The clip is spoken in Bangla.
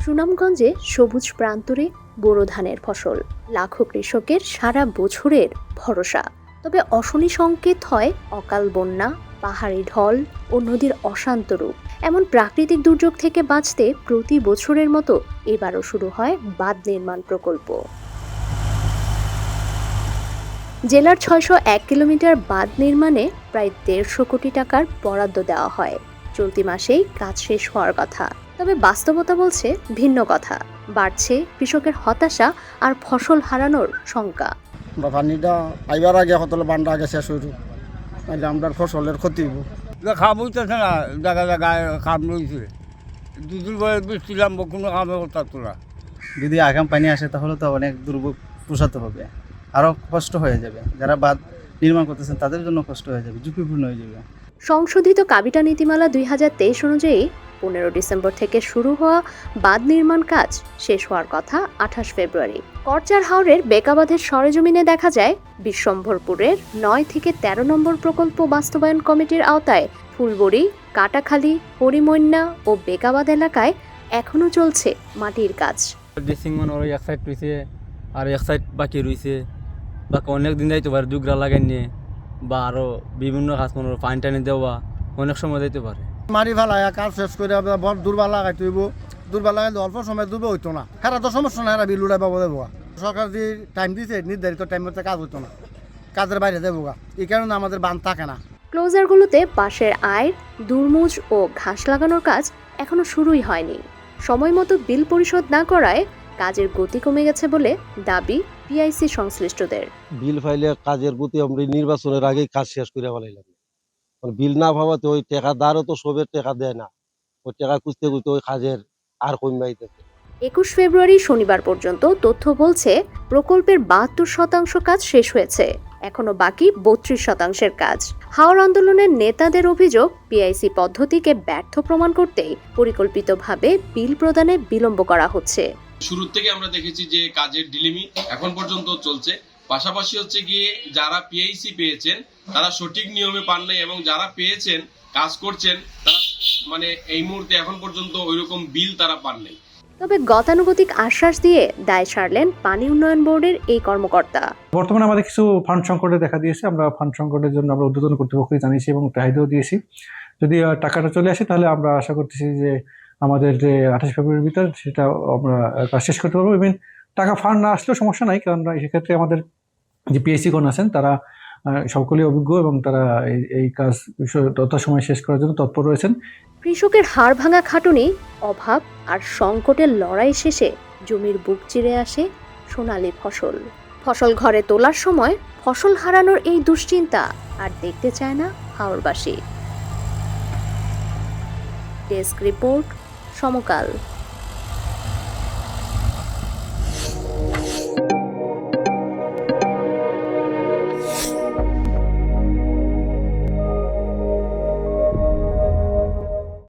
সুনামগঞ্জে সবুজ প্রান্তরে বোরো ধানের ফসল, লাখো কৃষকের সারা বছরের ভরসা। তবে অশনি সংকেত হয় অকাল বন্যা, পাহাড়ি ঢল ও নদীর অশান্ত রূপ। এমন প্রাকৃতিক দুর্যোগ থেকে বাঁচতে প্রতি বছরের মতো এবারও শুরু হয় বাঁধ নির্মাণ প্রকল্প। জেলার ৬০১ কিলোমিটার বাঁধ নির্মাণে প্রায় ১৫০ কোটি টাকার বরাদ্দ দেওয়া হয়। চলতি মাসেই কাজ শেষ হওয়ার কথা। তবে বাস্তবতা বলছে ভিন্ন কথা। বাড়ছে কৃষকের হতাশা আর ফসল হারানোর শঙ্কা। পানিটা আইবার আগে হতলে বানটা আগে শেষ হইল, নাহলে আমরা ফসলের ক্ষতি হইব। খাম হইতেছে না, জায়গা জায়গায় খাম রয়েছে, দুদিন পরে বৃষ্টি নামবো, কোনো কামে করতে না। যদি আগাম পানি আসে তাহলে তো অনেক দুর্ভোগ পোষাতে হবে, আরও কষ্ট হয়ে যাবে। যারা বাঁধ নির্মাণ করতেছেন তাদের জন্য কষ্ট হয়ে যাবে, ঝুঁকিপূর্ণ হয়ে যাবে। সংশোধিত কাবিটা নীতিমালা ২০২৩ অনুযায়ী ১৫ ডিসেম্বর থেকে শুরু হওয়া বাঁধ নির্মাণ কাজ শেষ হওয়ার কথা ২৮ ফেব্রুয়ারি। করচার হাওরের বেকাবাঁধের সরেজমিনে দেখা যায় বিশ্বম্ভরপুরের ৯ থেকে ১৩ নম্বর প্রকল্প বাস্তবায়ন কমিটির আওতায় ফুলবড়ি, কাটাখালী, হরিমন্যা ও বেকাবাঁধ এলাকায় এখনও চলছে মাটির কাজ। ড্রেসিং ওই এক সাইড রয়েছে আর এক সাইড বাকি রয়েছে, বাকি অনেক দিন যাইতে পারে, দুগরা লাগাই নিয়ে বা আরও বিভিন্ন কাজ মনে পানি টানি দেওয়া অনেক সময় যাইতে পারে। মারি ফেলায় কাজ শেষ করে বড় দুর্বা লাগাইতে হইব। দুর্বা লাগাইলে অল্প সময় দুর্বা হইতো না, হেরা তো সমস্যা না, হেরা বিল উড়াই পাবো দেবো। সরকার যে টাইম দিয়েছে নির্ধারিত টাইম মধ্যে কাজ হইতো না, কাজের বাইরে দেবো। এই কারণে আমাদের বান থাকে না। ক্লোজারগুলোতে বাঁশের আইর, দুর্মুজ ও ঘাস লাগানোর কাজ এখনো শুরুই হয়নি। সময় মতো বিল পরিশোধ না করায় কাজের গতি কমে গেছে বলে দাবি পিআইসি সংশ্লিষ্টদের। বিল ফাইলে কাজের গতি আমরা নির্বাচনের আগেই কাজ শেষ করে ফেলাইলাম। বিল না ভাবাতে ওই টেকাদারও তো সবের টাকা দেয় না, ওই টাকা খুঁজতে খুঁজতে ওই কাজের আর কমে যাইতেছে। ২১ ফেব্রুয়ারি শনিবার পর্যন্ত তথ্য বলছে প্রকল্পের ৭২% কাজ শেষ হয়েছে, এখনো বাকি ৩২%-এর কাজ। হাওর আন্দোলনের নেতাদের অভিযোগ, পিআইসি পদ্ধতিকে ব্যর্থ প্রমাণ করতেই পরিকল্পিতভাবে বিল প্রদানে বিলম্ব করা হচ্ছে। শুরু থেকে আমরা দেখেছি যে কাজের ডিলিমি এখন পর্যন্ত চলছে। পাশাপাশি হচ্ছে গিয়ে যারা পিআইসি পেয়েছেন তারা সঠিক নিয়মে পান নাই, এবং যারা পেয়েছেন কাজ করছেন তারা এই মুহূর্তে এখন পর্যন্ত ওইরকম বিল তারা পান নাই। তবে গতানুগতিক আশ্বাস দিয়ে দায় সারলেন পানি উন্নয়ন বোর্ডের এই কর্মকর্তা। বর্তমানে আমাদের কিছু ফান্ড সংকটে দেখা দিয়েছে, আমরা ফান্ড সংকটের জন্য আমরা ঊর্ধ্বতন কর্তৃপক্ষকে জানিয়েছি এবং চাহিদাও দিয়েছি। যদি টাকাটা চলে আসে তাহলে আমরা আশা করতেছি যে আমাদের যে ২৮ ফেব্রুয়ারির ভিতর সেটা আমরা কাজ শেষ করতে পারবো। ইভেন টাকা ফান্ড না আসলেও সমস্যা নাই, কারণ সেক্ষেত্রে আমাদের যে পিএসসি গণ আছেন তারা সকলেই অভিজ্ঞ এবং তারা এই কাজ যথাসময়ে শেষ করার জন্য তৎপর রয়েছেন। কৃষকের হাড় ভাঙা খাটুনি, অভাব আর সংকটের লড়াই শেষে জমির বুক চিরে আসে সোনালী ফসল। ফসল ঘরে তোলার সময় ফসল হারানোর এই দুশ্চিন্তা আর দেখতে চায় না হাওরবাসী। ডেস্ক রিপোর্ট, সমকাল।